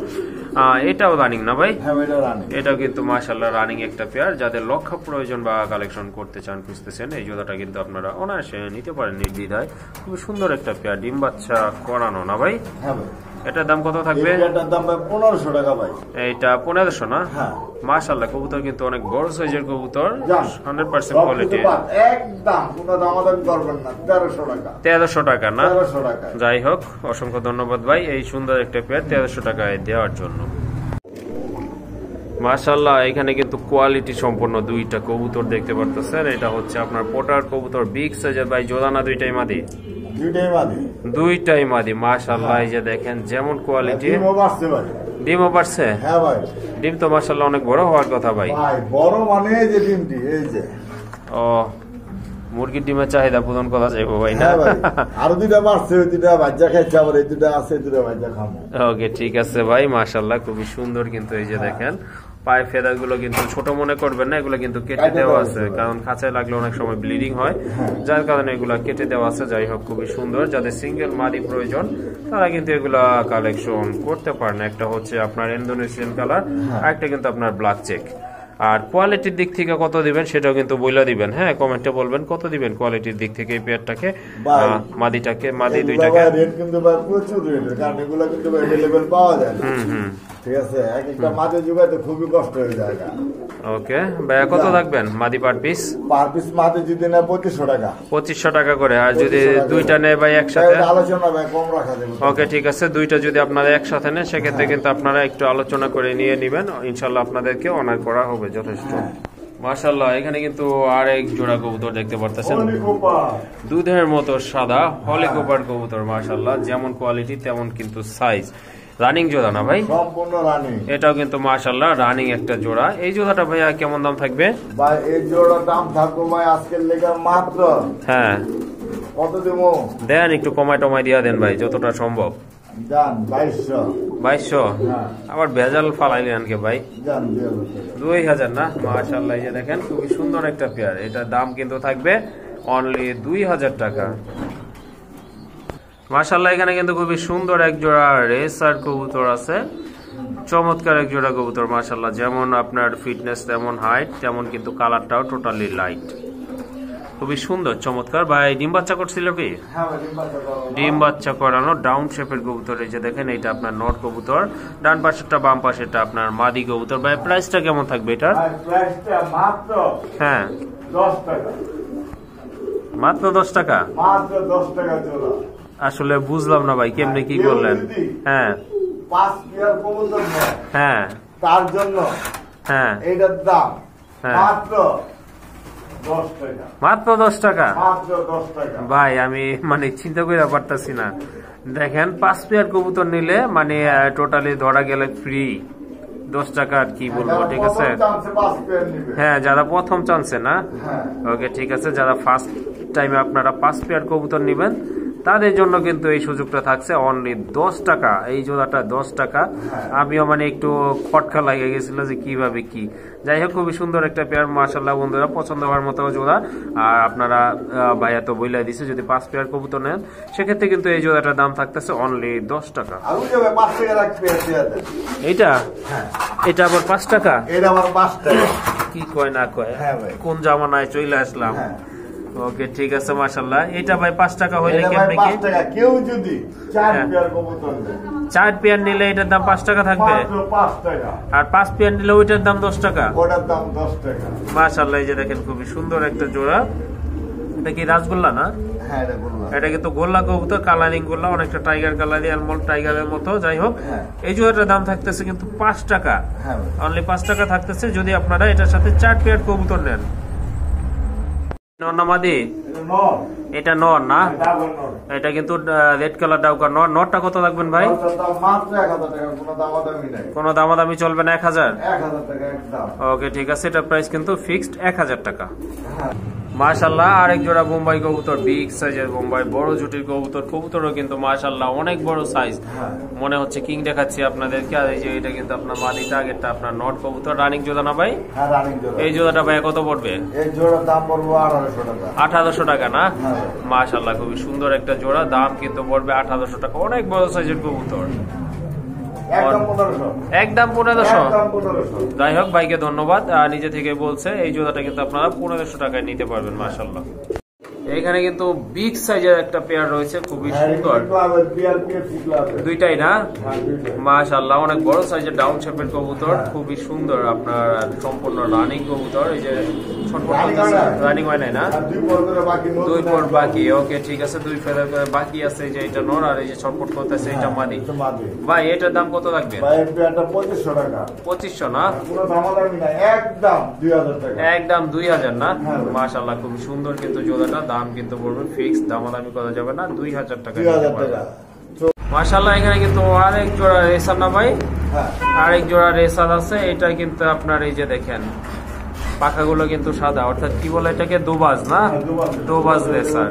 এটাও রানিং না ভাই? হ্যাঁ এটা রানিং। এটাও কিন্তু মাশাআল্লাহ রানিং একটা পেয়ার। যাদের লক্ষা প্রয়োজন বা কালেকশন করতে চান, খুঁজতেছেন, এই জোড়াটা কিন্তু আপনারা অনায়াসে নিতে পারেন নির্দ্বিধায়। খুবই সুন্দর একটা পেয়ার, ডিম বাচ্চা করানো না ভাই? হ্যাঁ ভাই। এটার দাম কত থাকবে? এটার দাম ভাই 1500 টাকা ভাই। এইটা 1500 না? হ্যাঁ মাশাআল্লাহ কবুতর কিন্তু অনেক বড় সাইজের কবুতর, 100% কোয়ালিটি। একদম কোনো দামাদামি করবেন না। 1300 টাকা। 1300 টাকা না? 1300 টাকা। যাই হোক অসংখ্য ধন্যবাদ ভাই এই সুন্দর একটা পেয়ার 1300 টাকায় দেওয়ার জন্য। মাশাআল্লাহ এখানে কিন্তু কোয়ালিটি সম্পন্ন দুইটা কবুতর দেখতে পারতেছেন। এটা হচ্ছে আপনার পোটার কবুতর, বিগ সাইজের ভাই। জোড়ানা দুইটাই মাদি? দুইটাই মাদি মাশাআল্লাহ। এই যে দেখেন যেমন কোয়ালিটি। ডিমও পারছে? হ্যাঁ ভাই। ডিম তো মাশাআল্লাহ অনেক বড় হওয়ার কথা ভাই। বড় মানে এই যে ডিমটি, এই যে ও মুরগির ডিমের চাহিদা পূরণ করা যাবে ভাই না? আরো দুইটা পারছে, ওই দুইটা বাচ্চা খাইছে, আবার এই দুইটা আছে, দুইটা বাচ্চা খাবো। ওকে ঠিক আছে ভাই মাশাআল্লাহ খুবই সুন্দর। কিন্তু এই যে দেখেন পায়ে ফেদার গুলো কিন্তু ছোট মনে করবেন না, এগুলো কিন্তু কেটে দেওয়া আছে, কারণ খাঁচায় লাগলে অনেক সময় ব্লিডিং হয়, যার কারণে এগুলা কেটে দেওয়া আছে। যাই হোক খুবই সুন্দর। যাদের সিঙ্গেল মাদি প্রয়োজন তারা কিন্তু এগুলা কালেকশন করতে পারেন। একটা হচ্ছে আপনার ইন্দোনেশিয়ান কালার, আর একটা কিন্তু আপনার ব্ল্যাক চেক। আর কোয়ালিটির দিক থেকে কত দিবেন সেটাও কিন্তু বইলা দিবেন। হ্যাঁ কমেন্টে বলবেন কত দিবেন কোয়ালিটির দিক থেকে এই পেয়ারটাকে, মাদিটাকে, মাদি দুইটাকে। রেট কিন্তু ভাই প্রচুর রেট, কারণ এগুলো কিন্তু अवेलेबल পাওয়া যায় না। ঠিক আছে, এক একটা মাদি জোগাইতে খুবই কষ্ট হয়ে যায়। ওকে ভাইয়া কত রাখবেন মাদি পার পিস? পার পিস মাদি যদি না 2500 টাকা। 2500 টাকা করে। আর যদি দুইটা নেয় ভাই একসাথে? আলোচনা ভাই কম রাখা যাবে। ওকে ঠিক আছে, দুইটা যদি আপনারা একসাথে নেন সেক্ষেত্রে কিন্তু আপনারা একটু আলোচনা করে নিয়ে নেবেন, ইনশাআল্লাহ আপনাদেরকে অনার করা হবে যথেষ্ট। মাশাআল্লাহ এখানে কিন্তু আরেক জোড়া কবুতর দেখতে পারতেছেন, দুধের মতো সাদা হলিকপার কবুতর। মাশাআল্লাহ যেমন কোয়ালিটি তেমন কিন্তু সাইজ। রানিং জোড়া না ভাই? সম্পূর্ণ রানিং। এটাও কিন্তু মাশাআল্লাহ রানিং একটা জোড়া। এই জোড়াটা ভাইয়া কেমন দাম থাকবে? ভাই এই জোড়ার দাম থাকবে ভাই আজকের লেগে মাত্র, হ্যাঁ কত দেবো দেন একটু কমায় টমায় দিয়া দেন ভাই যতটা সম্ভব। জান 2200 2200 হ্যাঁ আবার ভেজাল ফালাইলেন কে ভাই জান 2000 না মাশাআল্লাহ এই যে দেখেন খুবই সুন্দর একটা পেয়ার এটার দাম কিন্তু থাকবে অনলি 2000 টাকা মাশাআল্লাহ এখানে কিন্তু খুবই সুন্দর এক জোড়া রেসার কবুতর আছে চমৎকার এক জোড়া কবুতর মাশাআল্লাহ যেমন আপনার ফিটনেস তেমন হাইট তেমন কিন্তু কালারটাও টোটালি লাইট খুবই সুন্দর চমৎকার ভাই ডিম বাচ্চা করছিল কি হ্যাঁ ডিম বাচ্চা করানো ডিম বাচ্চা করানো ডাউন শেপের কবুতর এই যে দেখেন এটা আপনার নট কবুতর ডান পাশেরটা বাম পাশেরটা আপনার মাদি কবুতর ভাই প্রাইসটা কেমন থাকবে এটার প্রাইসটা মাত্র হ্যাঁ 10 টাকা মাত্র 10 টাকা মাত্র 10 টাকা জোড়া আসলে বুঝলাম না ভাই কেমনে কি করলেন হ্যাঁ 5 পেয়ার কবুতর নেয় হ্যাঁ তার জন্য হ্যাঁ এইটার দাম হ্যাঁ। মাত্র 10 টাকা মাত্র 10 টাকা মাত্র 10 টাকা ভাই আমি মানে চিন্তা করে পারতাছি না দেখেন 5 পেয়ার কবুতর নিলে মানে টোটালি ধরা গেলে ফ্রি 10 টাকা আর কি বলবো ঠিক আছে হ্যাঁ যারা প্রথম চান্সে না ওকে ঠিক আছে যারা ফার্স্ট টাইমে আপনারা 5 পেয়ার কবুতর নেবেন তাদের জন্য কিন্তু এই সুযোগটা থাকছে অনলি 10 টাকা এই জোড়াটা 10 টাকা আমিও মানে একটু খটকা লাগে গেছিল যে কিভাবে কি যাই হোক খুবই সুন্দর একটা পেয়ার মাশাআল্লাহ বন্ধুরা পছন্দ হওয়ার মতো জোড়া আর আপনারা ভাইয়া তো বইলা দিছে যদি 5 পেয়ার কবুতর নেন সেক্ষেত্রে কিন্তু এই জোড়াটার দাম থাকতেছে অনলি 10 টাকা এইটা এটা আবার 5 টাকা এটা আবার 5 টাকা কি কয় না কয় কোন জামানায় চলে আসলাম ওকে ঠিক আছে মাশাআল্লাহ এটা ভাই 5 টাকা হইলে কেমনে কি 5 টাকা কেউ যদি 4 পেয়ার কবুতর নেয় 4 পেয়ার নিলে এটার দাম 5 টাকা থাকবে মাত্র 5 টাকা আর 5 পেয়ার নিলে ওইটার দাম 10 টাকা ওটার দাম 10 টাকা মাশাআল্লাহ এই যে দেখেন খুবই সুন্দর একটা জোড়া এটা কি রাজগোল্লা না হ্যাঁ এটা গোল্লা এটা কিন্তু গোল্লা কবুতর কালারিং গোল্লা অনেকটা টাইগার কালারি আলমল টাইগারের মতো যাই হোক এই জোড়াটার দাম থাকতেছে কিন্তু 5 টাকা অনলি 5 টাকা থাকতেছে যদি আপনারা এটার সাথে 4 পেয়ার কবুতর নেন নরনামাদি এটা নর না এটা কিন্তু রেড কালার ডাউকা নর নরটা কত লাগবেন ভাই কোনো দামাদামি চলবে না 1000 ওকে ঠিক আছে এটা প্রাইস কিন্তু ফিক্সড 1000 টাকা মাশাআল্লাহ আরেক জোড়া বোম্বাই কবুতর বিগ সাইজের বোম্বাই বড় জুটির কবুতর কবুতরও কিন্তু মাশাআল্লাহ অনেক বড় সাইজ মনে হচ্ছে কিং দেখাচ্ছি আপনাদেরকে আর এই যে এটা কিন্তু আপনার মাদিটা আগেরটা আপনার নট কবুতর রানিং জোড়া না ভাই হ্যাঁ রানিং জোড়া এই জোড়াটা ভাই কত পড়বে এই জোড়ার দাম পড়বে 1800 টাকা 1800 টাকা না মাশাআল্লাহ খুবই সুন্দর একটা জোড়া দাম কিন্তু পড়বে 1800 টাকা অনেক বড় সাইজের কবুতর একদম 1500 যাই হোক ভাইকে ধন্যবাদ নিজে থেকে বলছে এই জোড়াটা কিন্তু আপনারা 1500 টাকায় নিতে পারবেন মাশাআল্লাহ এখানে কিন্তু বিগ সাইজের একটা পেয়ার রয়েছে খুবই সুন্দর দুইটাই না মাশাআল্লাহ অনেক বড় সাইজের ডাউন শেপের কবুতর খুবই সুন্দর আপনার সম্পূর্ণ রানিং কবুতর এই যে রানিং হয় নাই না 2 পর বাকি ওকে ঠিক আছে 2 ফেদার করে বাকি আছে যে এটা নর আর এই যে ছটপট করতেছে এটা মাদি ভাই এটার দাম কত লাগবে ভাই এটা 2500 টাকা 2500 না কোনো দামাদামি নাই একদম 2000 টাকা একদম 2000 না মাশাআল্লাহ খুব সুন্দর কিন্তু জোড়াটা দাম কিন্তু পড়বে ফিক্সড দামাদামি করা যাবে না 2000 টাকা 2000 টাকা মাশাআল্লাহ এখানে কিন্তু আরেক জোড়া রেসার না ভাই আরেক জোড়া রেসার আছে এটা কিন্তু আপনার এই যে দেখেন পাখাগুলো কিন্তু সাদা অর্থাৎ কি বলে এটাকে দোবাজ না দোবাজ রেসার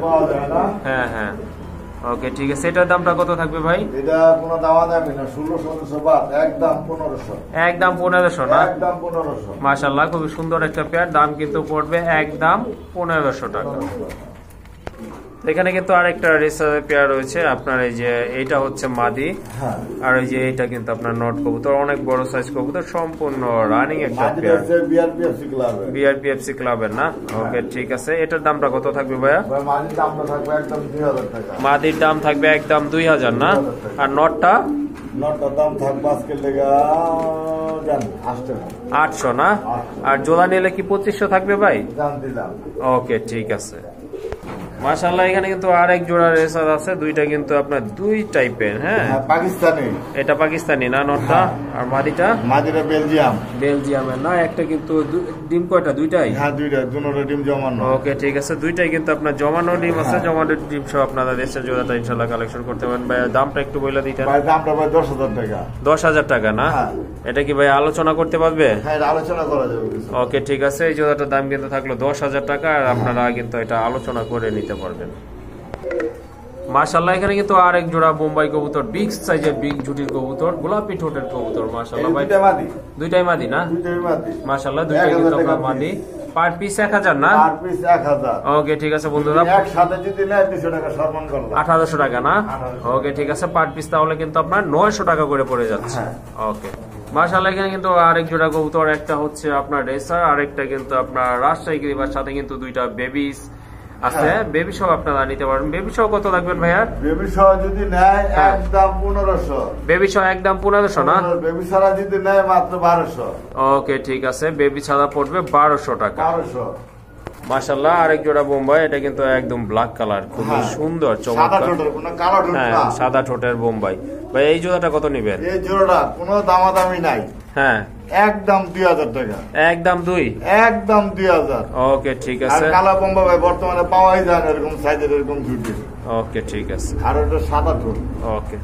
হ্যাঁ হ্যাঁ ওকে ঠিক আছে এটার দামটা কত থাকবে ভাই এটা কোনো দামাদামি না 1600 বাদ একদম 1500 একদম 1500 না একদম 1500 মাশাআল্লাহ খুব সুন্দর একটা পেয়ার দাম কিন্তু পড়বে একদম 1500 টাকা এখানে কিন্তু আরেকটা রেসার পেয়ার রয়েছে আপনার এই যে এইটা হচ্ছে মাদি আর এই যে এইটা কিন্তু আপনার নট কবুতর অনেক বড় সাইজ কবুতর সম্পূর্ণ রানিং একটা পেয়ার বিআরপিএফসি ক্লাবের না ওকে ঠিক আছে এটার দামটা কত থাকবে ভাইয়া মাদির দামটা থাকবে একদম 2000 টাকা মাদির দাম থাকবে একদম 2000 না আর নটটা নটটার দাম থাকবে আজকে লেগা জান 800 না আর জোড়া নিলে কি 2500 থাকবে ভাই জান দিলাম ওকে ঠিক আছে মাশাআল্লাহ এখানে কিন্তু আরেক জোড়া রেসার আছে দুইটা কিন্তু আপনার দুই টাইপের হ্যাঁ পাকিস্তানি এটা পাকিস্তানি না নটটা আর মাদিটা বেলজিয়ামের না একটা কিন্তু ডিম কয়টা দুইটাই হ্যাঁ দুইটা দুটোর ডিম জমানো ওকে ঠিক আছে দুইটাই কিন্তু আপনার জমানো ডিম আছে জমানো ডিম সহ আপনারা দেশের জোড়াটা ইনশাআল্লাহ কালেকশন করতে পারেন ভাই দামটা একটু বলে দিতেন ভাই দামটা ভাই 10000 টাকা 10000 টাকা না এটা কি ভাই আলোচনা করতে পারবে হ্যাঁ আলোচনা করা যাবে ওকে ঠিক আছে এই জোড়াটার দাম কিন্তু থাকলো 10000 টাকা আর আপনারা কিন্তু এটা আলোচনা করে নিতে পারবেন মাশাআল্লাহ এখানে কিন্তু আরেক জোড়া বোম্বাই কবুতর, বিগ সাইজের বিগ জুটির কবুতর, গোলাপি ঠোঁটের কবুতর। মাশাআল্লাহ ভাই দুইটাই মাদি না? মাশাআল্লাহ দুইটাই কিন্তু আপনার মাদি। পার পিস 1000 না? Per piece 1000। ওকে ঠিক আছে বন্ধুরা, একসাথে যদি নেয় 200 টাকা সম্মান করলাম। 1800 টাকা না? ওকে ঠিক আছে, পার পিস তাহলে কিন্তু আপনার 900 টাকা করে পড়ে যাচ্ছে। ওকে মাশাআল্লাহ এখানে কিন্তু আরেক জোড়া কবুতর, একটা হচ্ছে আপনার রেসার, আরেকটা কিন্তু আপনার রাজশাহী গিরিবার, সাথে কিন্তু দুইটা বেবিস আছে। বেবি সহ আপনারা নিতে পারেন। বেবি সহ কত লাগবেন ভাইয়া? বেবি সহ যদি নেয় একদম 1500। বেবি সহ একদম 1500 না? বেবি ছাড়া যদি নেয় মাত্র 1200। ওকে ঠিক আছে, বেবি ছাড়া পড়বে 1200 টাকা। 1200। মাশাআল্লাহ আরেক জোড়া বোম্বাই, এটা কিন্তু একদম ব্ল্যাক কালার, খুব সুন্দর চমৎকার। হ্যাঁ সাদা ঠোঁটের বোম্বাই। ভাই এই জোড়াটা কত নেবেন? এই জোড়াটা কোনো দামাদামি নাই। হ্যাঁ একদম 2000 টাকা। একদম 2? একদম 2000। ওকে ঠিক আছে। আর কালো বোম্বাই ভাই বর্তমানে পাওয়াই যায় না এরকম সাইজের, এরকম জুটি। ওকে ঠিক আছে। আর ওটা সাদা ঠোঁট। ওকে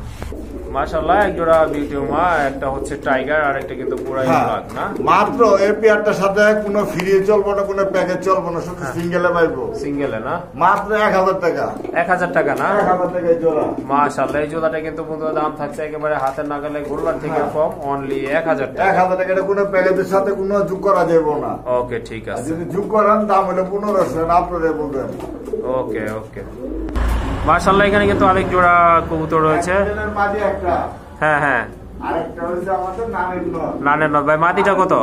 মাশাআল্লাহ এক জোড়া বিউটিউমা, একটা হচ্ছে টাইগার আর একটা কিন্তু পুরাই ব্ল্যাক না? মাত্র এই পেয়ারটার সাথে কোনো ফ্রি চলবো না, কোনো প্যাকেজ চলবো না, শুধু সিঙ্গেলে পাইবো। সিঙ্গেলে না? মাত্র 1000 টাকা। 1000 টাকা না? 1000 টাকা এই জোড়া। মাশাআল্লাহ এই জোড়াটা কিন্তু বন্ধুরা দাম থাকছে একেবারে হাতের নাগালে, গোল্লার থেকে কম, অনলি 1000 টাকা। 1000 টাকা, এটা কোনো প্যাকেজের সাথে কোনো যোগ করা যাবে না। ওকে ঠিক আছে। যদি যোগ করেন দাম হলো 1500, আপনারা বলবেন। ওকে ওকে মাশাআল্লাহ এখানে কিন্তু আরেক জোড়া কবুতর রয়েছে। মাদি একটা। হ্যাঁ হ্যাঁ আরেকটা হচ্ছে আমাদের নানের নর। নানের নর। ভাই মাদিটা কত?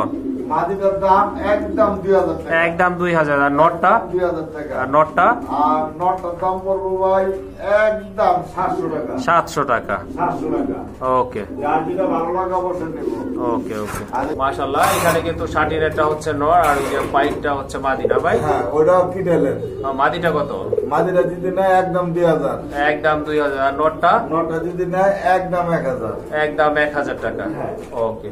মাদিটার দাম একদম 2000 টাকা। একদম 2000। আর নটটা? 2000 টাকা। আর নটটা? আর নটটার দাম পড়বো ভাই একদম 700 টাকা। 700 টাকা। 700 টাকা। ওকে যার যেটা ভালো লাগে অবশ্যই নেব। ওকে ওকে মাশাআল্লাহ এখানে কিন্তু শাটির একটা হচ্ছে নর, আর এই যে পাইটটা হচ্ছে মাদিটা। ভাই হ্যাঁ ওটাও কি ঢেলেন। মাদিটা কত? মাদিটা যদি নেয় একদম 2000। একদম 2000। আর নটটা? নটটা যদি নেয় একদম 1000। একদম 1000 টাকা। ওকে